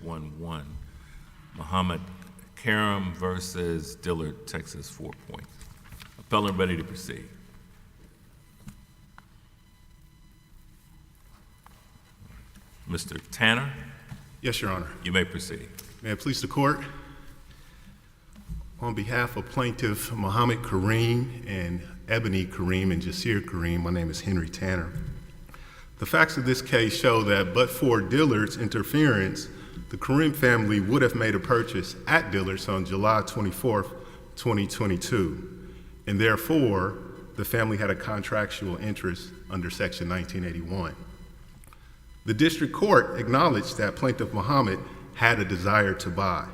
4.11. Muhammad Karim versus Dillard, Texas 4 point. Appellant ready to proceed. Mr. Tanner, Yes, Your Honor. you may proceed. May it please the court? On behalf of plaintiff Muhammad Karim and Ebony Karim and Jasir Karim, my name is Henry Tanner. The facts of this case show that but for Dillard's interference, the Karim family would have made a purchase at Dillard's on July 24th, 2022, and therefore the family had a contractual interest under Section 1981. The district court acknowledged that plaintiff Muhammad had a desire to buy.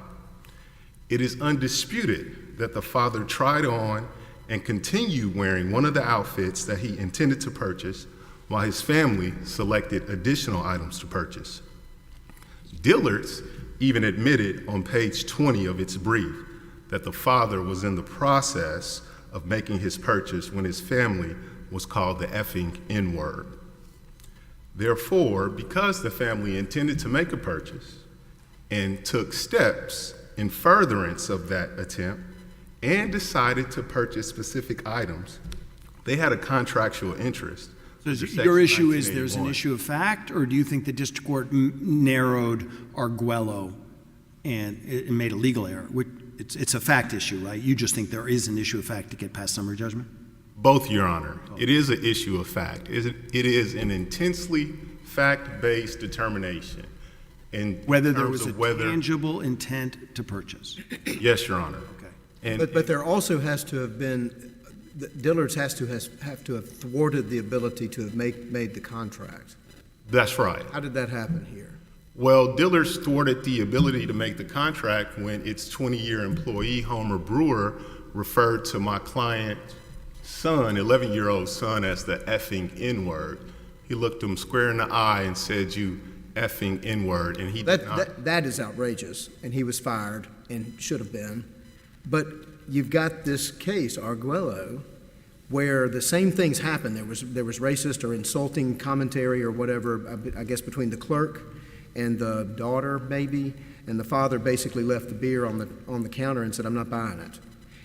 It is undisputed that the father tried on and continued wearing one of the outfits that he intended to purchase while his family selected additional items to purchase. Dillard's even admitted on page 20 of its brief that the father was in the process of making his purchase when his family was called the effing N-word. Therefore, because the family intended to make a purchase and took steps in furtherance of that attempt and decided to purchase specific items, they had a contractual interest. So your issue is there's an issue of fact, or do you think the district court narrowed Arguello and it made a legal error? It's a fact issue, right? You just think there is an issue of fact to get past summary judgment? Both, Your Honor. It is an issue of fact. It is an intensely fact-based determination. Whether there was a tangible intent to purchase? Yes, Your Honor. Okay. But there also has to have been, Dillard's have to have thwarted the ability to have made the contract. That's right. How did that happen here? Well, Dillard's thwarted the ability to make the contract when its 20-year employee, Homer Brewer, referred to my client's son, 11-year-old son, as the effing N-word. He looked him square in the eye and said, "You effing N-word," and he did not. That is outrageous, and he was fired and should have been. But you've got this case, Arguello, where the same things happened. There was racist or insulting commentary or whatever, I guess, between the clerk and the daughter, maybe, and the father basically left the beer on the counter and said, "I'm not buying it."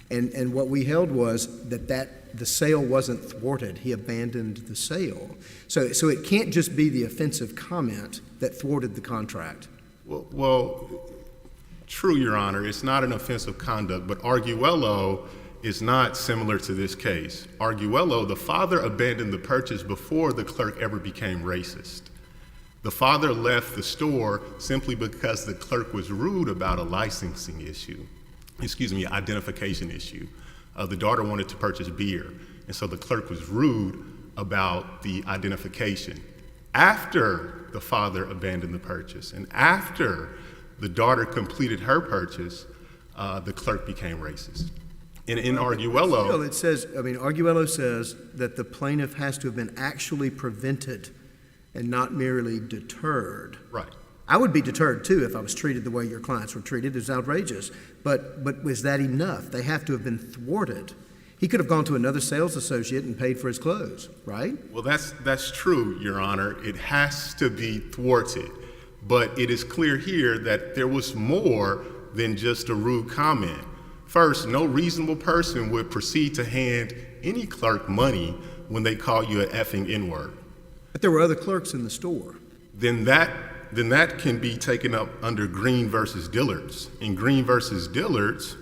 And what we held was that the sale wasn't thwarted. He abandoned the sale. So it can't just be the offensive comment that thwarted the contract. Well, true, Your Honor. It's not an offensive conduct, but Arguello is not similar to this case. Arguello, the father abandoned the purchase before the clerk ever became racist. The father left the store simply because the clerk was rude about a licensing issue. Identification issue. The daughter wanted to purchase beer, and so the clerk was rude about the identification. After the father abandoned the purchase, and after the daughter completed her purchase, the clerk became racist. And in Arguello... Still, it says, Arguello says that the plaintiff has to have been actually prevented and not merely deterred. Right. I would be deterred, too, if I was treated the way your clients were treated. It's outrageous. But was that enough? They have to have been thwarted. He could have gone to another sales associate and paid for his clothes, right? Well, that's true, Your Honor. It has to be thwarted. But it is clear here that there was more than just a rude comment. First, no reasonable person would proceed to hand any clerk money when they call you an effing N-word. But there were other clerks in the store. Then that can be taken up under Green versus Dillard's. In Green versus Dillard's,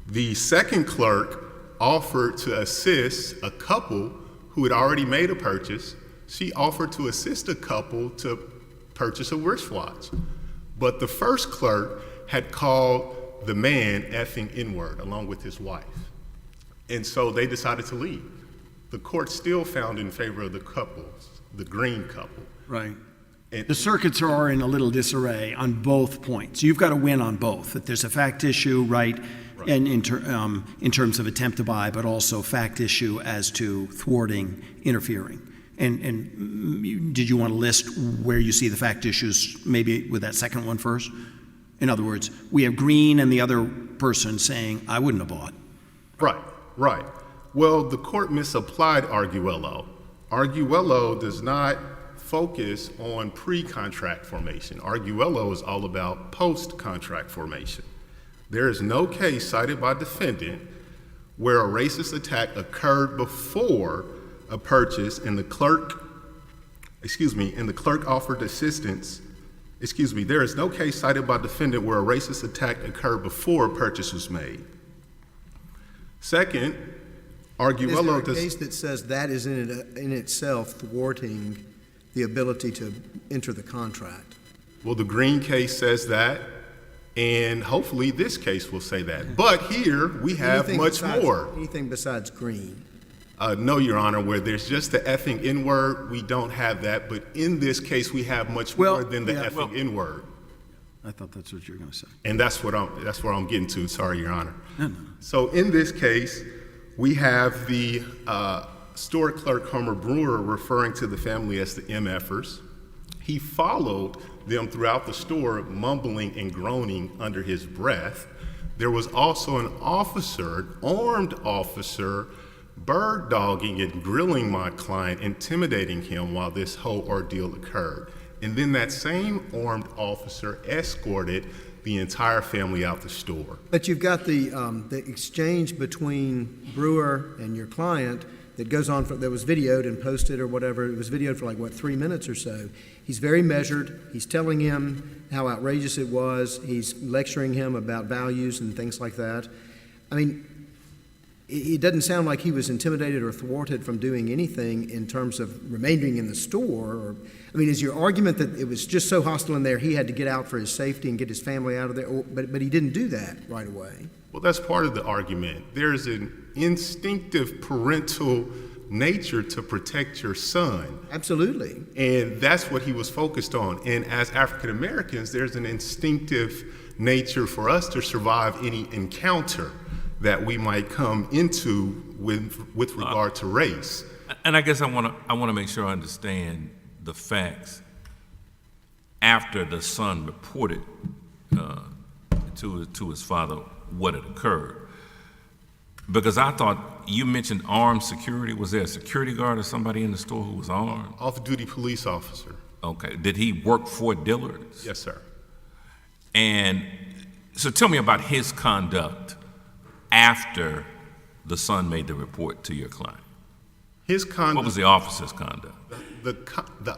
the second clerk offered to assist a couple who had already made a purchase. She offered to assist a couple to purchase a wristwatch. But the first clerk had called the man effing N-word along with his wife. And so they decided to leave. The court still found in favor of the couples, the Green couple. Right. The circuits are in a little disarray on both points. You've got to win on both. That there's a fact issue, right, and in terms of attempt to buy, but also fact issue as to thwarting, interfering. And did you want to list where you see the fact issues, maybe with that second one first? In other words, we have Green and the other person saying, "I wouldn't have bought." Right. Well, the court misapplied Arguello. Arguello does not focus on pre-contract formation. Arguello is all about post-contract formation. There is no case cited by defendant where a racist attack occurred before a purchase and the clerk offered assistance. There is no case cited by defendant where a racist attack occurred before a purchase was made. Second, Arguello Is there a case that says that is in itself thwarting the ability to enter the contract? Well, the Green case says that, and hopefully this case will say that. But here, we have much more. Anything besides Green? No, Your Honor, where there's just the effing N-word, we don't have that. But in this case, we have much more than the effing N-word. I thought that's what you were going to say. And that's where I'm getting to. Sorry, Your Honor. No. So in this case, we have the store clerk Homer Brewer referring to the family as the MFers. He followed them throughout the store, mumbling and groaning under his breath. There was also an officer, an armed officer, bird-dogging and grilling my client, intimidating him while this whole ordeal occurred. And then that same armed officer escorted the entire family out the store. But you've got the exchange between Brewer and your client that goes on, that was videoed and posted or whatever. It was videoed for 3 minutes or so. He's very measured. He's telling him how outrageous it was. He's lecturing him about values and things like that. I mean, it doesn't sound like he was intimidated or thwarted from doing anything in terms of remaining in the store. Is your argument that it was just so hostile in there he had to get out for his safety and get his family out of there? But he didn't do that right away. Well, that's part of the argument. There's an instinctive parental nature to protect your son. Absolutely. And that's what he was focused on. And as African Americans, there's an instinctive nature for us to survive any encounter that we might come into with regard to race. And I guess I want to make sure I understand the facts after the son reported to his father what had occurred. Because I thought you mentioned armed security. Was there a security guard or somebody in the store who was armed? Off-duty police officer. Okay. Did he work for Dillard's? Yes, sir. And so tell me about his conduct after the son made the report to your client. His conduct. What was the officer's conduct? The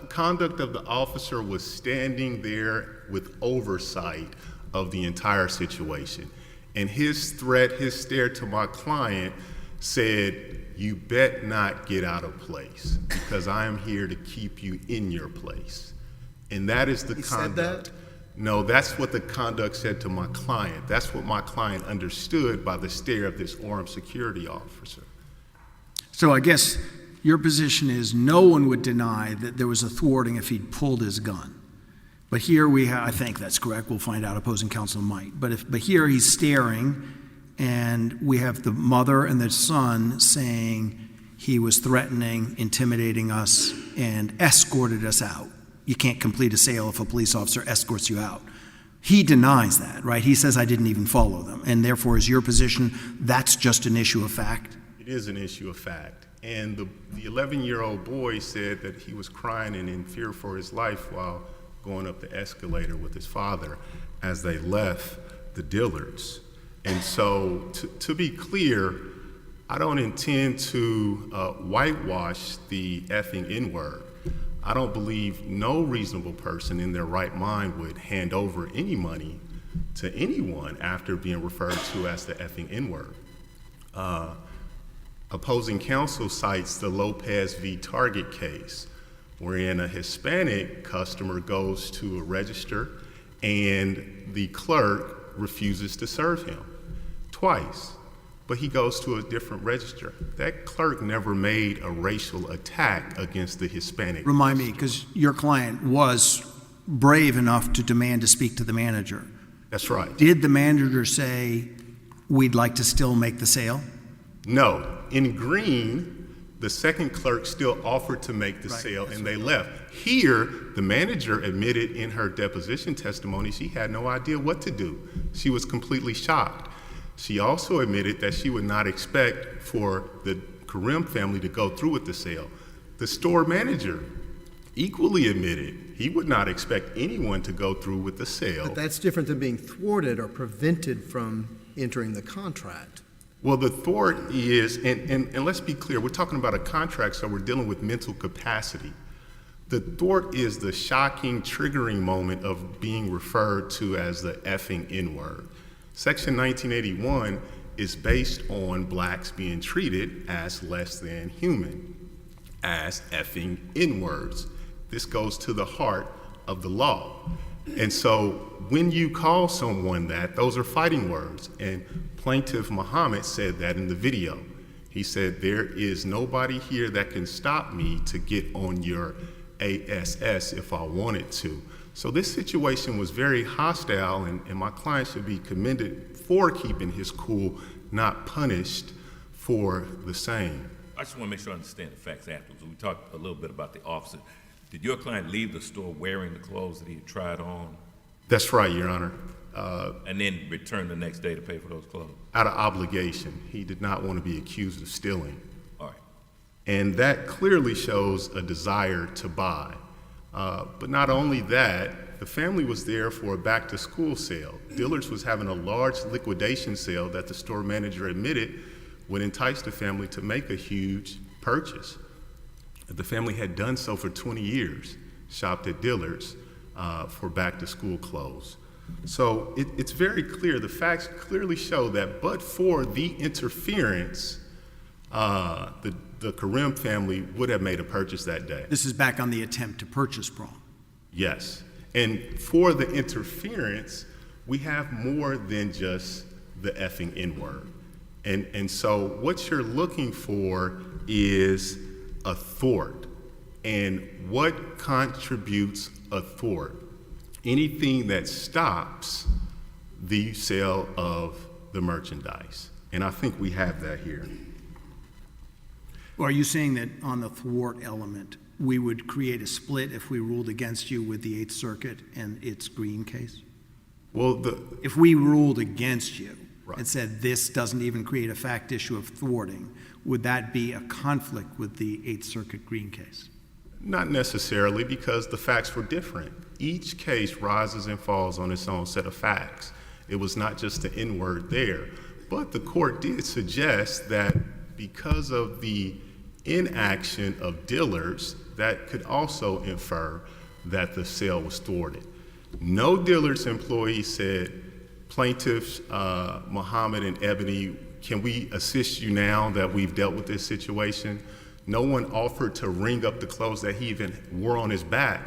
conduct of the officer was standing there with oversight of the entire situation. And his threat, his stare to my client said, "You bet not get out of place because I am here to keep you in your place." And that is the conduct. He said that? No, that's what the conduct said to my client. That's what my client understood by the stare of this armed security officer. So I guess your position is no one would deny that there was a thwarting if he'd pulled his gun. But here we have, I think that's correct, we'll find out, opposing counsel might. But here he's staring, and we have the mother and the son saying he was threatening, intimidating us, and escorted us out. You can't complete a sale if a police officer escorts you out. He denies that, right? He says, I didn't even follow them. And therefore, is your position that's just an issue of fact? It is an issue of fact. And the 11-year-old boy said that he was crying and in fear for his life while going up the escalator with his father as they left the Dillards. And so, to be clear, I don't intend to whitewash the effing N-word. I don't believe no reasonable person in their right mind would hand over any money to anyone after being referred to as the effing N-word. Opposing counsel cites the Lopez v. Target case, wherein a Hispanic customer goes to a register and the clerk refuses to serve him twice, but he goes to a different register. That clerk never made a racial attack against the Hispanic. Remind me, because your client was brave enough to demand to speak to the manager. That's right. Did the manager say, we'd like to still make the sale? No. In Green, the second clerk still offered to make the sale, and they left. Here, the manager admitted in her deposition testimony she had no idea what to do. She was completely shocked. She also admitted that she would not expect for the Karim family to go through with the sale. The store manager equally admitted he would not expect anyone to go through with the sale. But that's different than being thwarted or prevented from entering the contract. Well, the thwart is, and let's be clear, we're talking about a contract, so we're dealing with mental capacity. The thwart is the shocking, triggering moment of being referred to as the effing N-word. Section 1981 is based on blacks being treated as less than human, as effing N-words. This goes to the heart of the law. And so when you call someone that, those are fighting words. And Plaintiff Muhammad said that in the video. He said, there is nobody here that can stop me to get on your ASS if I wanted to. So this situation was very hostile, and my client should be commended for keeping his cool, not punished for the same. I just want to make sure I understand the facts afterwards. We talked a little bit about the officer. Did your client leave the store wearing the clothes that he had tried on? That's right, Your Honor. And then return the next day to pay for those clothes? Out of obligation. He did not want to be accused of stealing. All right. And that clearly shows a desire to buy. But not only that, the family was there for a back-to-school sale. Dillard's was having a large liquidation sale that the store manager admitted would entice the family to make a huge purchase. The family had done so for 20 years, shopped at Dillard's for back-to-school clothes. So it's very clear, the facts clearly show that but for the interference, the Karim family would have made a purchase that day. This is back on the attempt to purchase prong. Yes. And for the interference, we have more than just the effing N-word. And so what you're looking for is a thwart. And what contributes a thwart? Anything that stops the sale of the merchandise. And I think we have that here. Well, are you saying that on the thwart element, we would create a split if we ruled against you with the Eighth Circuit and its Green case? Well, If we ruled against you Right. and said this doesn't even create a fact issue of thwarting, would that be a conflict with the Eighth Circuit Green case? not necessarily, because the facts were different. Each case rises and falls on its own set of facts. It was not just the N-word there. But the court did suggest that because of the inaction of Dillard's, that could also infer that the sale was thwarted. No Dillard's employee said, plaintiffs Muhammad and Ebony, can we assist you now that we've dealt with this situation? No one offered to ring up the clothes that he even wore on his back.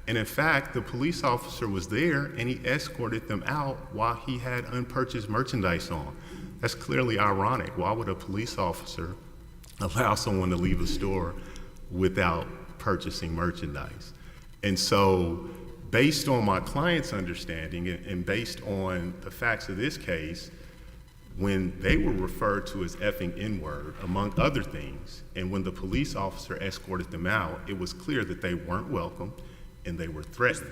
And in fact, the police officer was there and he escorted them out while he had unpurchased merchandise on. That's clearly ironic. Why would a police officer allow someone to leave a store without purchasing merchandise? And so, based on my client's understanding and based on the facts of this case, when they were referred to as effing N-word, among other things, and when the police officer escorted them out, it was clear that they weren't welcome and they were threatened.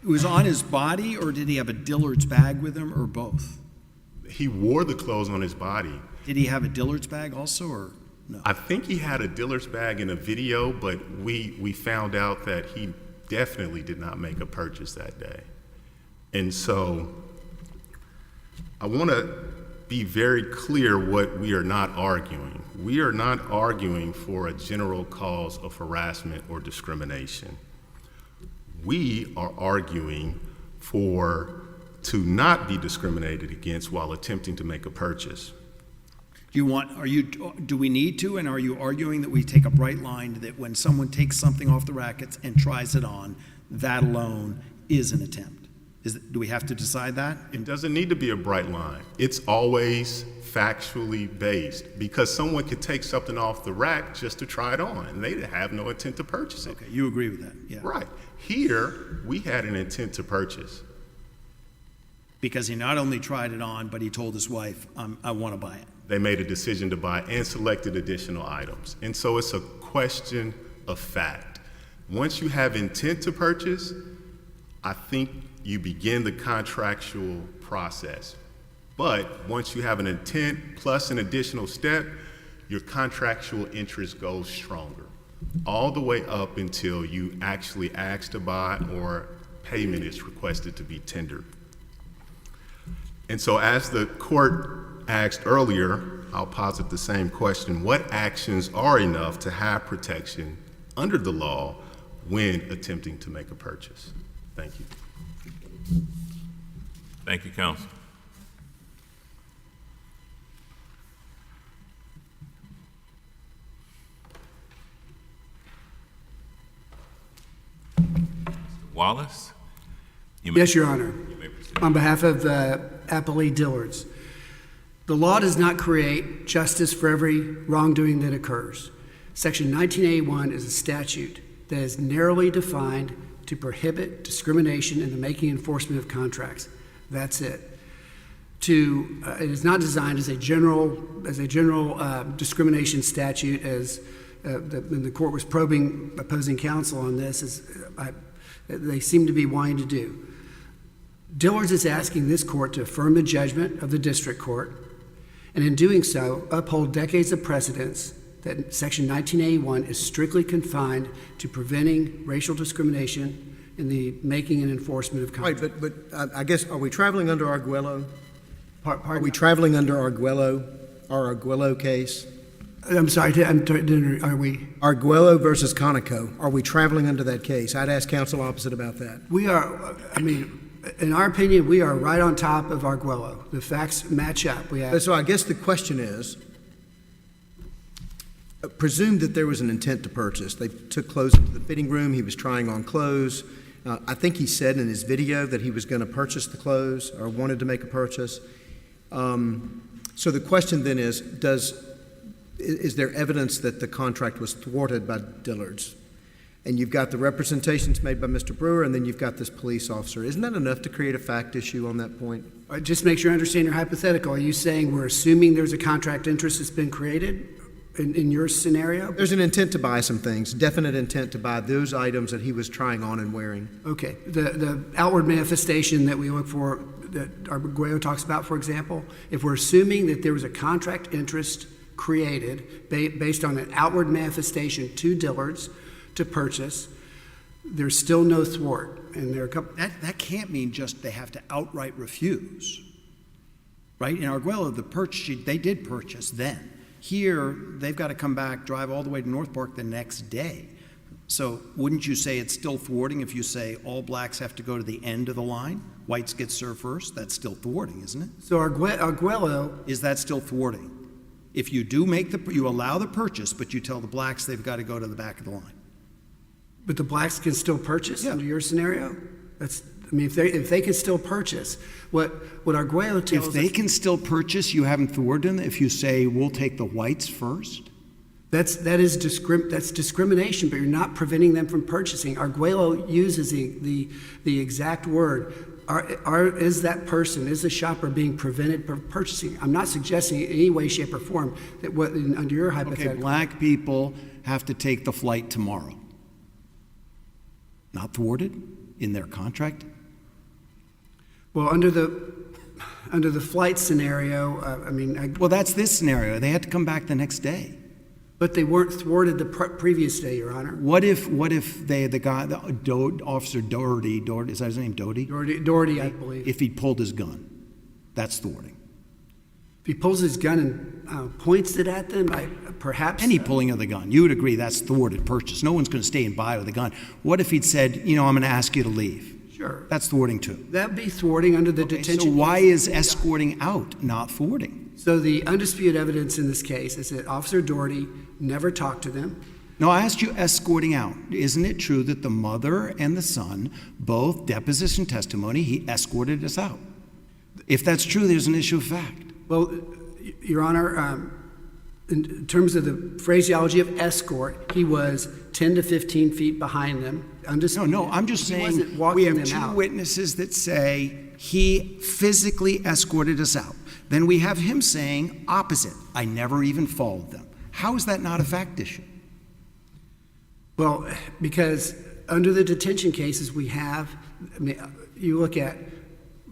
It was on his body, or did he have a Dillard's bag with him, or both? He wore the clothes on his body. Did he have a Dillard's bag also, or no? I think he had a Dillard's bag in a video, but we found out that he definitely did not make a purchase that day. And so I want to be very clear what we are not arguing. We are not arguing for a general cause of harassment or discrimination. We are arguing to not be discriminated against while attempting to make a purchase. Do we need to, and are you arguing that we take a bright line that when someone takes something off the rackets and tries it on, that alone is an attempt? Do we have to decide that? It doesn't need to be a bright line. It's always factually based, because someone could take something off the rack just to try it on, and they have no intent to purchase it. Okay, you agree with that, yeah. Right. Here, we had an intent to purchase. Because he not only tried it on, but he told his wife, I want to buy it. They made a decision to buy and selected additional items. And so it's a question of fact. Once you have intent to purchase, I think you begin the contractual process. But once you have an intent plus an additional step, your contractual interest goes stronger. all the way up until you actually ask to buy or payment is requested to be tendered. And so as the court asked earlier, I'll posit the same question: what actions are enough to have protection under the law when attempting to make a purchase? Thank you. Thank you, counsel. Mr. Wallace? Yes, Your Honor. You may proceed. On behalf of the appellee Dillards, the law does not create justice for every wrongdoing that occurs. Section 1981 is a statute that is narrowly defined to prohibit discrimination in the making and enforcement of contracts. That's it. It is not designed as a general discrimination statute, as when the court was probing opposing counsel on this, they seem to be wanting to do. Dillards is asking this court to affirm the judgment of the district court, and in doing so, uphold decades of precedents that Section 1981 is strictly confined to preventing racial discrimination in the making and enforcement of contracts. Right, but I guess, are we traveling under Arguello? Pardon? Are we traveling under Arguello, our Arguello case? I'm sorry, are we? Arguello versus Conoco, are we traveling under that case? I'd ask counsel opposite about that. We are, in our opinion, we are right on top of Arguello. The facts match up. So I guess the question is, presume that there was an intent to purchase. They took clothes into the fitting room. He was trying on clothes. I think he said in his video that he was going to purchase the clothes or wanted to make a purchase. So the question then is there evidence that the contract was thwarted by Dillards? And you've got the representations made by Mr. Brewer, and then you've got this police officer. Isn't that enough to create a fact issue on that point? Just make sure I understand your hypothetical. Are you saying we're assuming there's a contract interest that's been created in your scenario? There's an intent to buy some things, definite intent to buy those items that he was trying on and wearing. Okay. The outward manifestation that we look for, that Arguello talks about, for example, if we're assuming that there was a contract interest created based on an outward manifestation to Dillards to purchase, there's still no thwart. And there are a couple. That can't mean just they have to outright refuse, right? In Arguello, they did purchase then. Here, they've got to come back, drive all the way to North Park the next day. So wouldn't you say it's still thwarting if you say all blacks have to go to the end of the line, whites get served first? That's still thwarting, isn't it? So Arguello, Is that still thwarting? If you do you allow the purchase, but you tell the blacks they've got to go to the back of the line. but the blacks can still purchase Yeah. under your scenario? If they can still purchase, what Arguello tells us. If they can still purchase, you haven't thwarted them. If you say we'll take the whites first, That's discrimination, but you're not preventing them from purchasing. Arguello uses the exact word. Is the shopper being prevented from purchasing? I'm not suggesting in any way, shape, or form that under your hypothetical. okay, black people have to take the flight tomorrow. Not thwarted in their contract? Well, under the flight scenario, Well, that's this scenario. They had to come back the next day. but they weren't thwarted the previous day, Your Honor. What if Officer Doherty, is that his name, Doherty? Doherty, I believe. If he pulled his gun, that's thwarting. If he pulls his gun and points it at them, perhaps. Any pulling of the gun, you would agree that's thwarted purchase. No one's going to stay and buy with a gun. What if he'd said, I'm going to ask you to leave? Sure. That's thwarting too. That'd be thwarting under the detention. So why is escorting out not thwarting? So the undisputed evidence in this case is that Officer Doherty never talked to them. No, I asked you escorting out. Isn't it true that the mother and the son, both deposition testimony, he escorted us out? If that's true, there's an issue of fact. Well, Your Honor, in terms of the phraseology of escort, he was 10 to 15 feet behind them. Undisputed. No, I'm just He saying wasn't walking we have them two out. witnesses that say he physically escorted us out. Then we have him saying opposite. I never even followed them. How is that not a fact issue? Well, because under the detention cases we have, you look at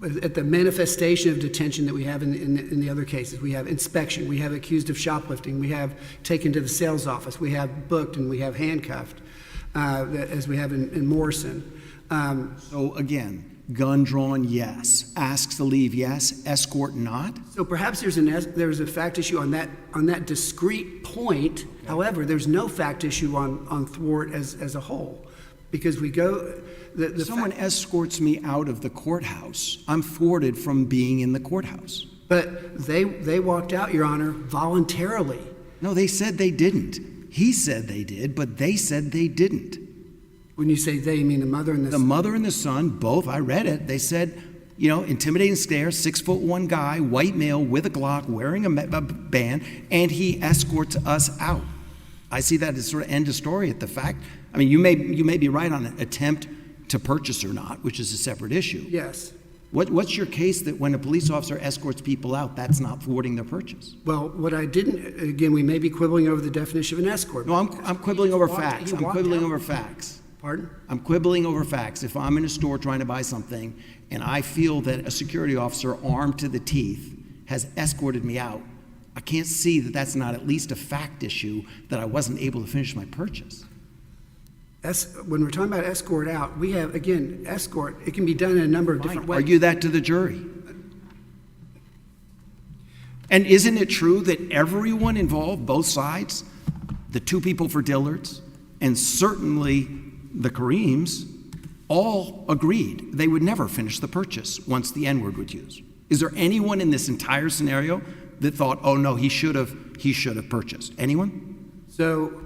at the manifestation of detention that we have in the other cases. We have inspection, we have accused of shoplifting, we have taken to the sales office, we have booked, and we have handcuffed, as we have in Morrison. So again, gun drawn, yes. Asks to leave, yes. Escort, not. So perhaps there's a fact issue on that discrete point. However, there's no fact issue on thwart as a whole, because we go. Someone escorts me out of the courthouse. I'm thwarted from being in the courthouse. But they walked out, Your Honor, voluntarily. No, they said they didn't. He said they did, but they said they didn't. When you say they, you mean the mother and the son? The mother and the son, both, I read it. They said, intimidating stare, 6'1" guy, white male with a Glock, wearing a band, and he escorts us out. I see that as sort of end of story at the fact. I mean, you may be right on an attempt to purchase or not, which is a separate issue. Yes. What's your case that when a police officer escorts people out, that's not thwarting their purchase? Well, what I didn't, again, we may be quibbling over the definition of an escort. No, I'm quibbling over facts. I'm quibbling over facts. Pardon? I'm quibbling over facts. If I'm in a store trying to buy something and I feel that a security officer armed to the teeth has escorted me out, I can't see that that's not at least a fact issue that I wasn't able to finish my purchase. When we're talking about escort out, we have, again, escort, it can be done in a number of different ways. Argue that to the jury. And isn't it true that everyone involved, both sides, the two people for Dillard's, and certainly the Karims, all agreed they would never finish the purchase once the N-word was used? Is there anyone in this entire scenario that thought, oh no, he should have purchased? Anyone? So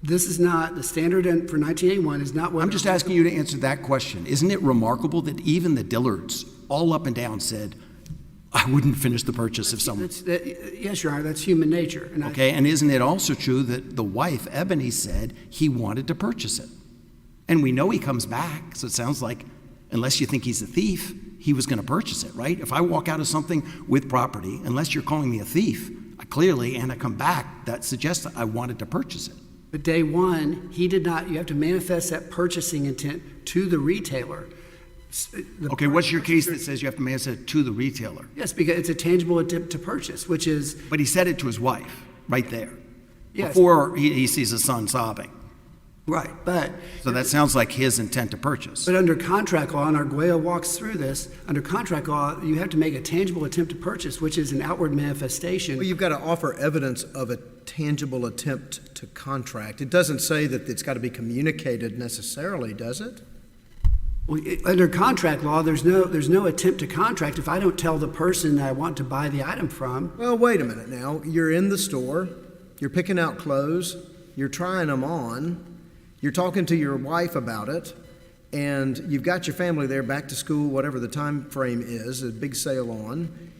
this is not, the standard for 1981 is not what... I'm just asking you to answer that question. Isn't it remarkable that even the Dillards, all up and down, said, I wouldn't finish the purchase if someone... Yes, Your Honor, that's human nature. And isn't it also true that the wife, Ebony, said he wanted to purchase it? And we know he comes back, so it sounds like, unless you think he's a thief, he was going to purchase it, right? If I walk out of something with property, unless you're calling me a thief, I come back, that suggests that I wanted to purchase it. But day one, he did not, you have to manifest that purchasing intent to the retailer. Okay, what's your case that says you have to manifest it to the retailer? Yes, because it's a tangible attempt to purchase, which is... But he said it to his wife, right there. Yes. Before he sees his son sobbing. Right, but... So that sounds like his intent to purchase. But under contract law, and Arguello walks through this, under contract law, you have to make a tangible attempt to purchase, which is an outward manifestation. Well, you've got to offer evidence of a tangible attempt to contract. It doesn't say that it's got to be communicated necessarily, does it? Well, under contract law, there's no attempt to contract if I don't tell the person that I want to buy the item from. Well, wait a minute now. You're in the store, you're picking out clothes, you're trying them on, you're talking to your wife about it, and you've got your family there, back to school, whatever the time frame is, a big sale on.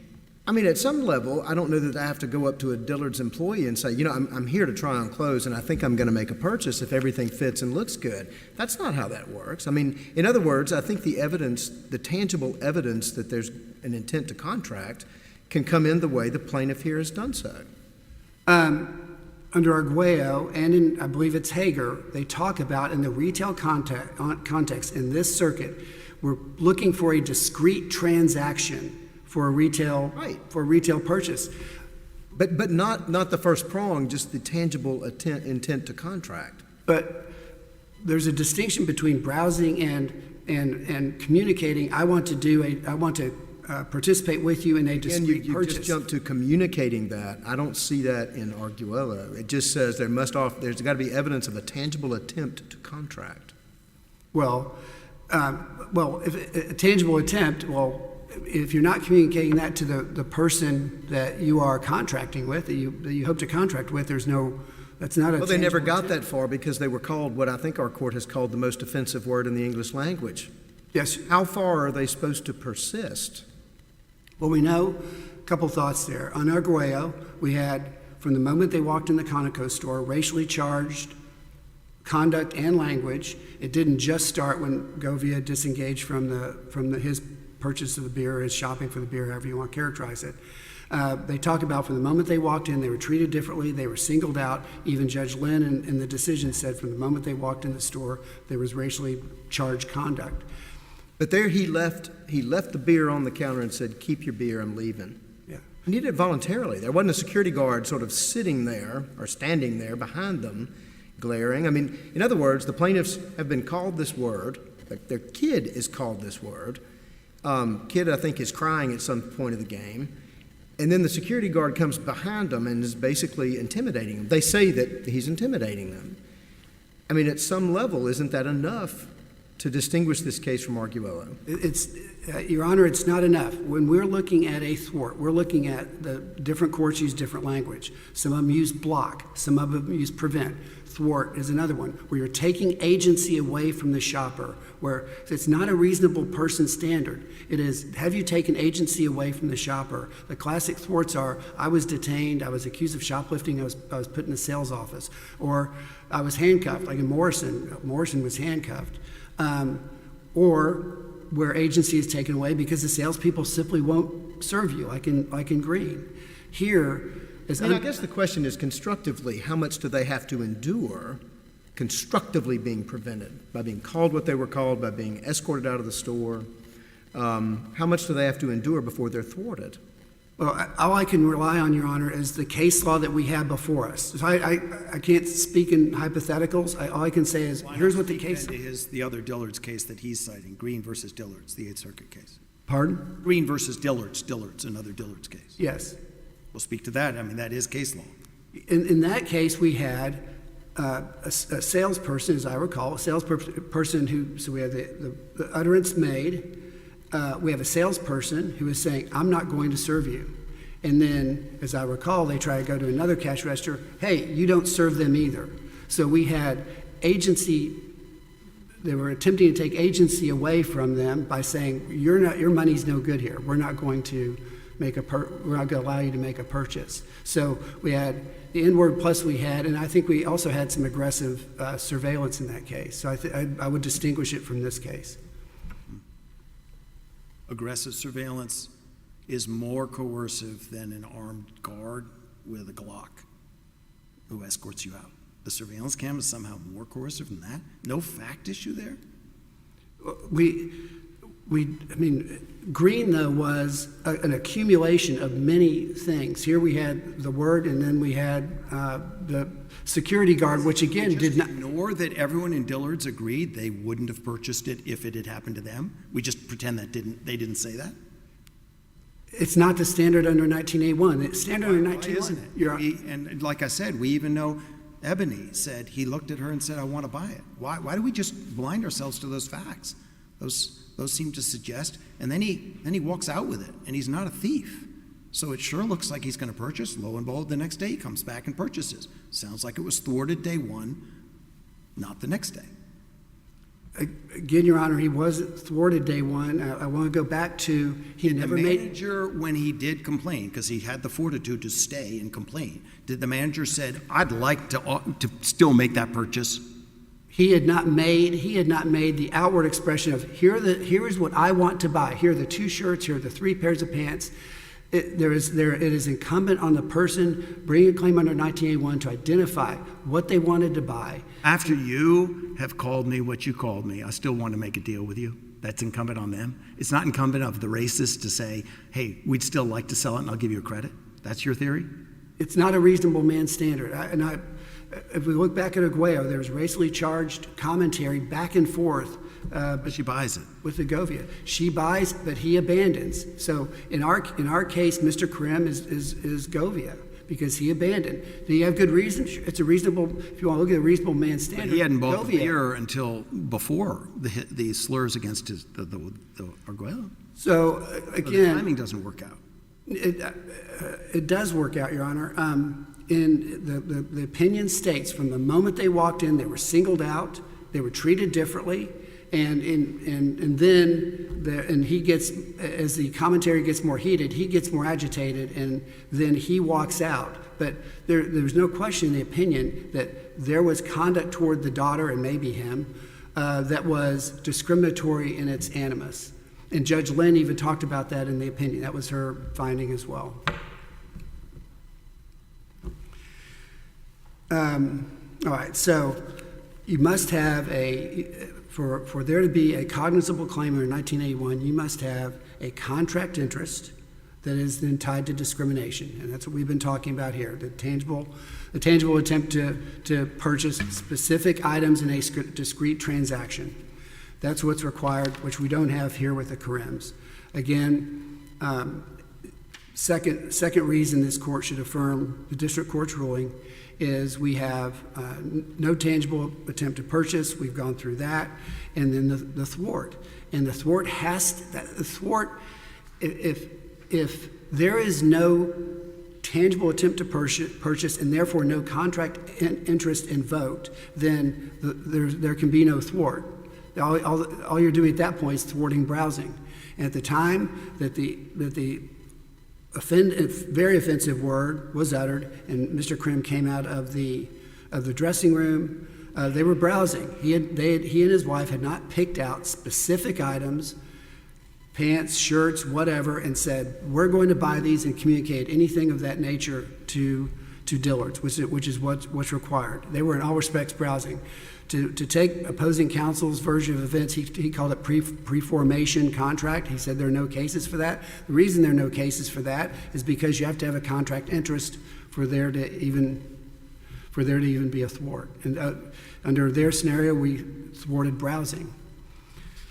I mean, at some level, I don't know that I have to go up to a Dillard's employee and say, I'm here to try on clothes, and I think I'm going to make a purchase if everything fits and looks good. That's not how that works. I mean, in other words, I think the evidence, the tangible evidence that there's an intent to contract can come in the way the plaintiff here has done so. Under Arguello, and in, I believe it's Hager, they talk about in the retail context in this circuit, we're looking for a discrete transaction for a retail purchase. But not the first prong, just the tangible intent to contract. But there's a distinction between browsing and communicating. I want to participate with you in a discrete purchase. You just jump to communicating that. I don't see that in Arguello. It just says there's got to be evidence of a tangible attempt to contract. Well, if a tangible attempt, if you're not communicating that to the person that you are contracting with, that you hope to contract with, that's not a Well, they never got attempt. that far because they were called what I think our court has called the most offensive word in the English language. Yes. How far are they supposed to persist? Well, we know a couple thoughts there. On Arguello, we had, from the moment they walked in the Conoco store, racially charged conduct and language. It didn't just start when Govia disengaged from his purchase of the beer, his shopping for the beer, however you want to characterize it. They talk about from the moment they walked in, they were treated differently, they were singled out. Even Judge Lynn in the decision said from the moment they walked in the store, there was racially charged conduct. But there he left the beer on the counter and said, "Keep your beer, I'm leaving." Yeah. He did it voluntarily. There wasn't a security guard sort of sitting there or standing there behind them, glaring. I mean, in other words, the plaintiffs have been called this word. Their kid is called this word. Kid, I think, is crying at some point of the game. And then the security guard comes behind them and is basically intimidating them. They say that he's intimidating them. I mean, at some level, isn't that enough to distinguish this case from Arguello? Your Honor, it's not enough. When we're looking at a thwart, we're looking at the different courts use different language. Some of them use block, some of them use prevent. Thwart is another one, where you're taking agency away from the shopper, where it's not a reasonable person standard. It is, have you taken agency away from the shopper? The classic thwarts are, I was detained, I was accused of shoplifting, I was put in the sales office, or I was handcuffed, like in Morrison was handcuffed, or where agency is taken away because the salespeople simply won't serve you, like in Green. Here, I guess the question is constructively, how much do they have to endure constructively being prevented, by being called what they were called, by being escorted out of the store? How much do they have to endure before they're thwarted? Well, all I can rely on, Your Honor, is the case law that we have before us. So I can't speak in hypotheticals. All I can say is, here's what the case is. The other Dillard's case that he's citing, Green versus Dillard's, the Eighth Circuit case. Pardon? Green versus Dillard's another Dillard's case. Yes. We'll speak to that. I mean, that is case law. In that case, we had a salesperson, as I recall, a salesperson who, so we have the utterance made. We have a salesperson who is saying, I'm not going to serve you. And then, as I recall, they try to go to another cash register. Hey, you don't serve them either. So we had agency. They were attempting to take agency away from them by saying, your money's no good here. We're not going to we're not going to allow you to make a purchase. So we had the inward, plus we had, and I think we also had some aggressive surveillance in that case. So I would distinguish it from this case. Aggressive surveillance is more coercive than an armed guard with a Glock who escorts you out. The surveillance cam is somehow more coercive than that? No fact issue there? I mean, Green, though, was an accumulation of many things. Here we had the word, and then we had the security guard, which again did not ignore that everyone in Dillard's agreed they wouldn't have purchased it if it had happened to them. We just pretend that they didn't say that. It's not the standard under 1981. It's standard under 1981. Isn't it? And like I said, we even know Ebony said he looked at her and said, "I want to buy it." Why do we just blind ourselves to those facts? Those seem to suggest, and then he walks out with it, and he's not a thief. So it sure looks like he's going to purchase. Lo and behold, the next day he comes back and purchases. Sounds like it was thwarted day one, not the next day. Again, Your Honor, he wasn't thwarted day one. I want to go back to Did the manager, when he did complain, because he had the fortitude to stay and complain, did the manager said, "I'd like to still make that purchase"? He had not made the outward expression of here is what I want to buy. Here are the 2 shirts. Here are the 3 pairs of pants. It is incumbent on the person bringing a claim under 1981 to identify what they wanted to buy. After you have called me what you called me, I still want to make a deal with you. That's incumbent on them. It's not incumbent of the racist to say, "Hey, we'd still like to sell it, and I'll give you a credit." That's your theory? It's not a reasonable man standard. If we look back at Arguello, there's racially charged commentary back and forth. But she buys it. With the Govia. She buys, but he abandons. So in our case, Mr. Karim is Govia because he abandoned. Do you have good reason? It's a reasonable, if you want to look at a reasonable man standard. But he hadn't bought the beer until before the slurs against the Arguello. So again, the timing doesn't work out. It does work out, Your Honor. In the opinion states from the moment they walked in, they were singled out, they were treated differently, and then he gets, as the commentary gets more heated, he gets more agitated, and then he walks out. But there's no question in the opinion that there was conduct toward the daughter and maybe him that was discriminatory in its animus. And Judge Lynn even talked about that in the opinion. That was her finding as well. All right, so you must have for there to be a cognizable claim under 1981, you must have a contract interest that is then tied to discrimination. And that's what we've been talking about here, the tangible attempt to purchase specific items in a discrete transaction. That's what's required, which we don't have here with the Karims. Again, second reason this court should affirm the district court's ruling is we have no tangible attempt to purchase. We've gone through that. And then the thwart. And the thwart if there is no tangible attempt to purchase and therefore no contract interest invoked, then there can be no thwart. All you're doing at that point is thwarting browsing. And at the time that the very offensive word was uttered and Mr. Karim came out of the dressing room, they were browsing. He and his wife had not picked out specific items, pants, shirts, whatever, and said, we're going to buy these and communicate anything of that nature to Dillard's, which is what's required. They were in all respects browsing. To take opposing counsel's version of events, he called it pre-formation contract. He said there are no cases for that. The reason there are no cases for that is because you have to have a contract interest for there to even be a thwart. And under their scenario, we thwarted browsing.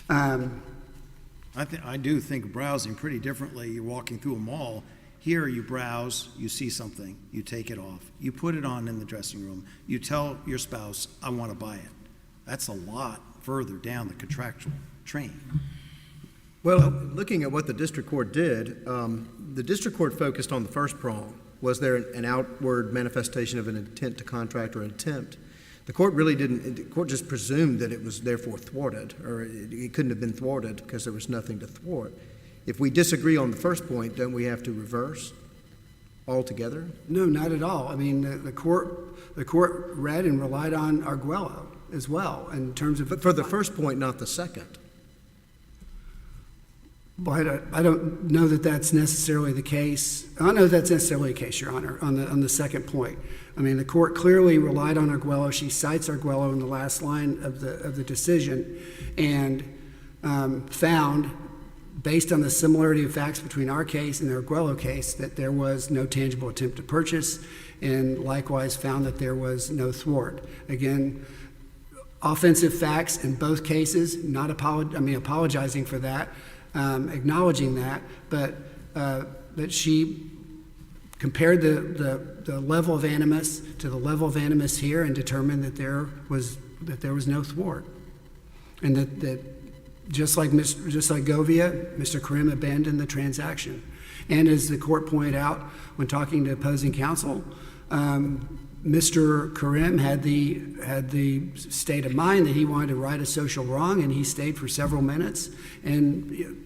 I do think of browsing pretty differently. You're walking through a mall. Here you browse, you see something, you take it off, you put it on in the dressing room, you tell your spouse, I want to buy it. That's a lot further down the contractual train. Well, looking at what the district court did, the district court focused on the first prong. Was there an outward manifestation of an intent to contract or an attempt? The court really didn't. The court just presumed that it was therefore thwarted, or it couldn't have been thwarted because there was nothing to thwart. If we disagree on the first point, don't we have to reverse altogether? No, not at all. I mean, the court read and relied on Arguello as well in terms of. But for the first point, not the second. But I don't know that that's necessarily the case. I don't know that's necessarily the case, Your Honor, on the second point. I mean, the court clearly relied on Arguello. She cites Arguello in the last line of the decision, and found, based on the similarity of facts between our case and the Arguello case, that there was no tangible attempt to purchase, and likewise found that there was no thwart. Again, offensive facts in both cases. Apologizing for that. Acknowledging that, but she compared the level of animus to the level of animus here and determined that there was no thwart, and that just like Govia, Mr. Karim abandoned the transaction. And as the court pointed out when talking to opposing counsel, Mr. Karim had the state of mind that he wanted to right a social wrong, and he stayed for several minutes and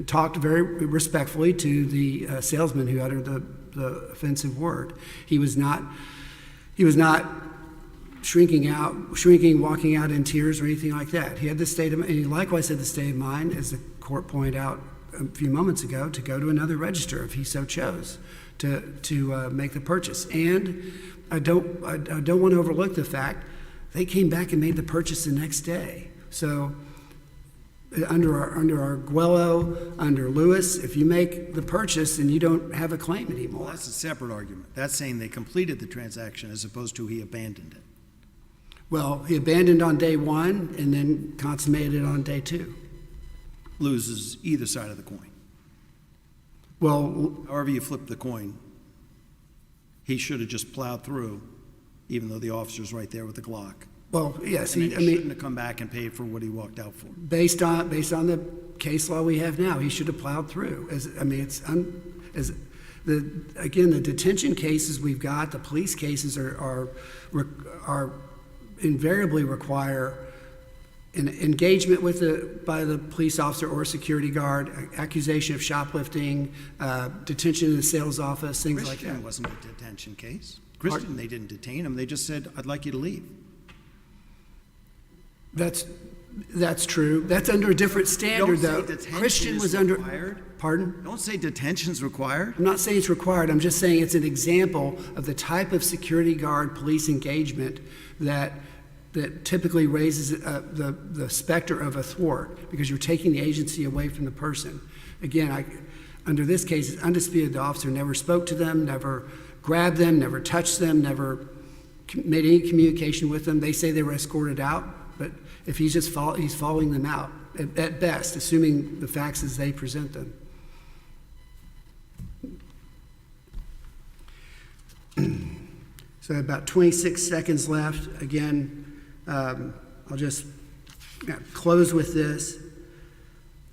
talked very respectfully to the salesman who uttered the offensive word. He was not shrinking, walking out in tears or anything like that. He had the state of, and he likewise had the state of mind, as the court pointed out a few moments ago, to go to another register if he so chose to make the purchase. And I don't want to overlook the fact they came back and made the purchase the next day. So under Arguello, under Lewis, if you make the purchase, then you don't have a claim anymore. Well, that's a separate argument. That's saying they completed the transaction as opposed to he abandoned it. Well, he abandoned on day one and then consummated it on day two. Loses either side of the coin. Well, however you flip the coin, he should have just plowed through, even though the officer's right there with the Glock. Well, yes. He shouldn't have come back and paid for what he walked out for. Based on the case law we have now, he should have plowed through. The detention cases we've got, the police cases are invariably require an engagement by the police officer or security guard, accusation of shoplifting, detention in the sales office, things like that. Christian wasn't a detention case. Christian, they didn't detain him. They just said, I'd like you to leave. That's true. That's under a different standard, though. Christian was under. Pardon? Don't say detention's required. I'm not saying it's required. I'm just saying it's an example of the type of security guard police engagement that that typically raises the specter of a thwart because you're taking the agency away from the person. Again, under this case, it's undisputed the officer never spoke to them, never grabbed them, never touched them, never made any communication with them. They say they were escorted out, but if he's just he's following them out at best, assuming the facts as they present them. So about 26 seconds left. Again, I'll just close with this.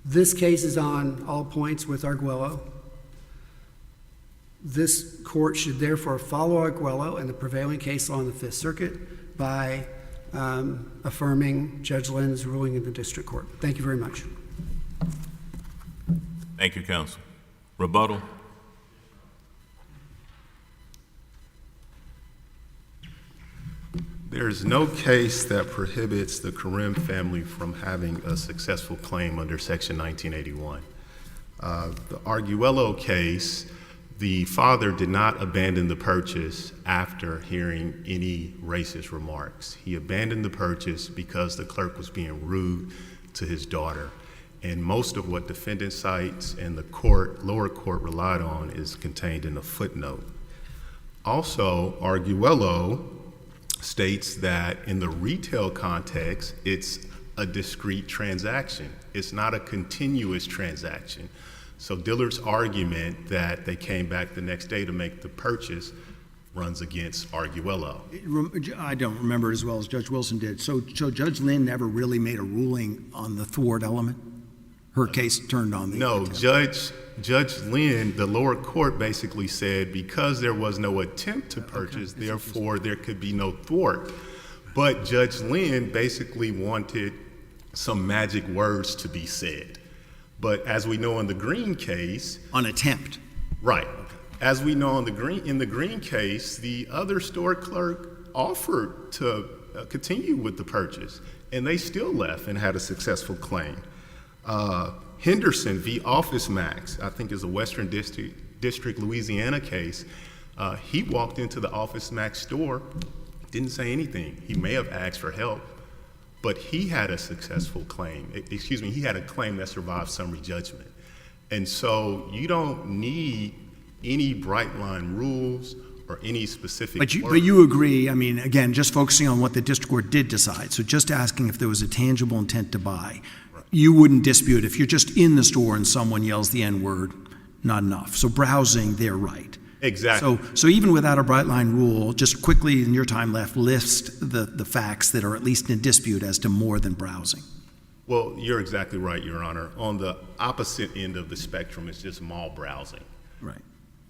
This case is on all points with Arguello. This court should therefore follow Arguello and the prevailing case law in the Fifth Circuit by affirming Judge Lynn's ruling in the district court. Thank you very much. Thank you, counsel. Rebuttal. There is no case that prohibits the Karim family from having a successful claim under Section 1981. The Arguello case, the father did not abandon the purchase after hearing any racist remarks. He abandoned the purchase because the clerk was being rude to his daughter. And most of what defendant cites and the lower court relied on is contained in a footnote. Also, Arguello states that in the retail context, it's a discrete transaction. It's not a continuous transaction. So Dillard's argument that they came back the next day to make the purchase runs against Arguello. I don't remember as well as Judge Wilson did. So Judge Lynn never really made a ruling on the thwart element? Her case turned on the No, attempt. Judge Lynn, the lower court basically said because there was no attempt to purchase, therefore there could be no thwart. But Judge Lynn basically wanted some magic words to be said. But as we know in the Green case, On attempt. right, as we know in the Green case, the other store clerk offered to continue with the purchase, and they still left and had a successful claim. Henderson v. Office Max, I think is a Western District, Louisiana case. He walked into the Office Max store, didn't say anything. He may have asked for help, but he had a successful claim. He had a claim that survived summary judgment. And so you don't need any bright line rules or any specific But you agree, I mean, again, just focusing on what the district court did decide, so just asking if there was a tangible intent to buy, you wouldn't dispute if you're just in the store and someone yells the N-word, not enough. So browsing, they're right. Exactly. So even without a bright line rule, just quickly in your time left, list the facts that are at least in dispute as to more than browsing. Well, you're exactly right, Your Honor. On the opposite end of the spectrum is just mall browsing. Right.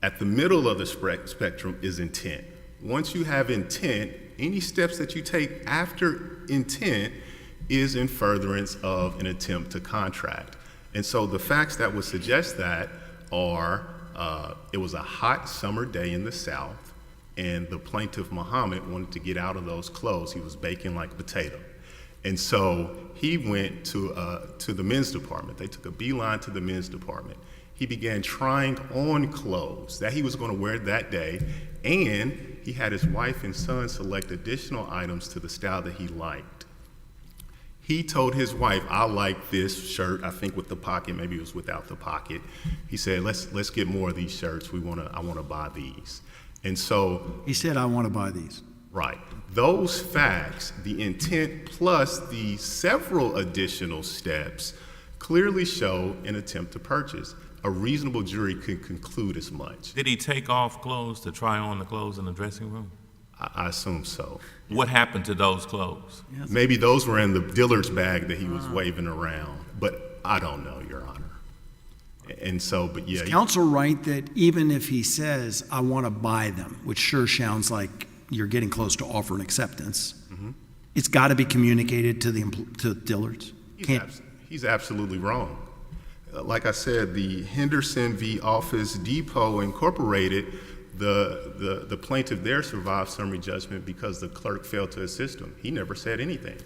At the middle of the spectrum is intent. Once you have intent, any steps that you take after intent is in furtherance of an attempt to contract. And so the facts that would suggest that are it was a hot summer day in the South, and the plaintiff, Muhammad, wanted to get out of those clothes. He was baking like a potato. And so he went to the men's department. They took a beeline to the men's department. He began trying on clothes that he was going to wear that day, and he had his wife and son select additional items to the style that he liked. He told his wife, I like this shirt, I think with the pocket, maybe it was without the pocket. He said, let's get more of these shirts. I want to buy these. And so He said, I want to buy these. right. Those facts, the intent plus the several additional steps clearly show an attempt to purchase. A reasonable jury could conclude as much. Did he take off clothes to try on the clothes in the dressing room? I assume so. What happened to those clothes? Maybe those were in the Dillard's bag that he was waving around, but I don't know, Your Honor. And so, but yeah. Is counsel right that even if he says, I want to buy them, which sure sounds like you're getting close to offer and acceptance, it's got to be communicated to Dillard's? He's absolutely wrong. Like I said, the Henderson v. Office Depot Incorporated, the plaintiff there survived summary judgment because the clerk failed to assist him. He never said anything.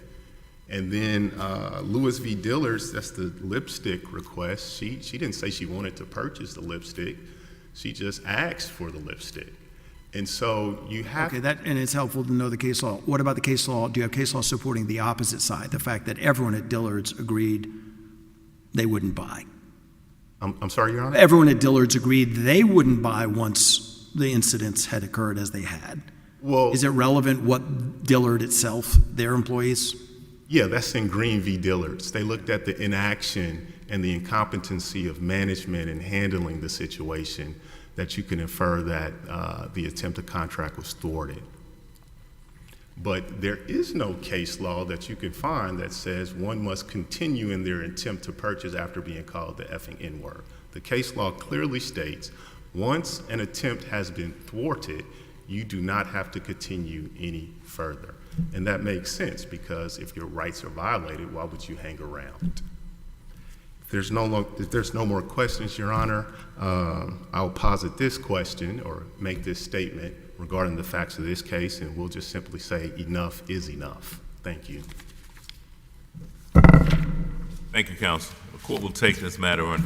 And then Lewis v. Dillard's, that's the lipstick request. She didn't say she wanted to purchase the lipstick. She just asked for the lipstick. And so you have. Okay, and it's helpful to know the case law. What about the case law? Do you have case law supporting the opposite side, the fact that everyone at Dillard's agreed they wouldn't buy? I'm sorry, Your Honor? Everyone at Dillard's agreed they wouldn't buy once the incidents had occurred as they had. Well, Is it relevant what Dillard itself, their employees? yeah, that's in Green v. Dillard's. They looked at the inaction and the incompetency of management in handling the situation, that you can infer that the attempted contract was thwarted. But there is no case law that you can find that says one must continue in their attempt to purchase after being called the effing N-word. The case law clearly states once an attempt has been thwarted, you do not have to continue any further. And that makes sense, because if your rights are violated, why would you hang around? If there's no more questions, Your Honor, I'll posit this question or make this statement regarding the facts of this case, and we'll just simply say enough is enough. Thank you. Thank you, counsel. The court will take this matter under